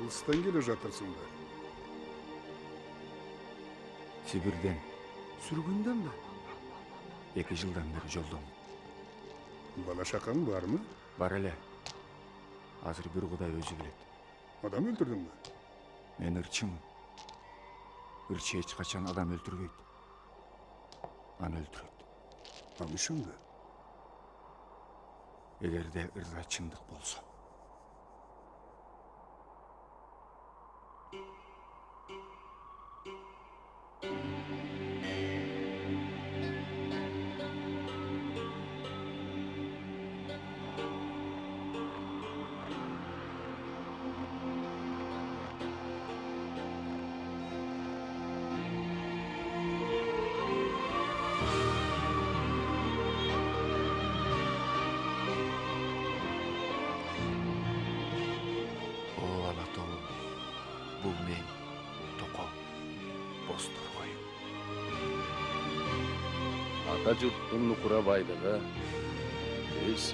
алыстан келе жатырсың да? Сибирден. Сүргүндөн ба? 2 жылдан бeri жолдомун. Бала шақаң бармы? Бар эле. Азыр бир Кудай өзү билет. Адам өлтүрдүң бü? Мен ырчымын. Ырчы эч качан адам өлтүрбөйт. Аны өлтүрөт. Ал үшін бü? Эгерде ырда чындык болсо. О Алатоо, бул мен Токо Бозторгой. Ата жұрттың нұқыра байлығы өз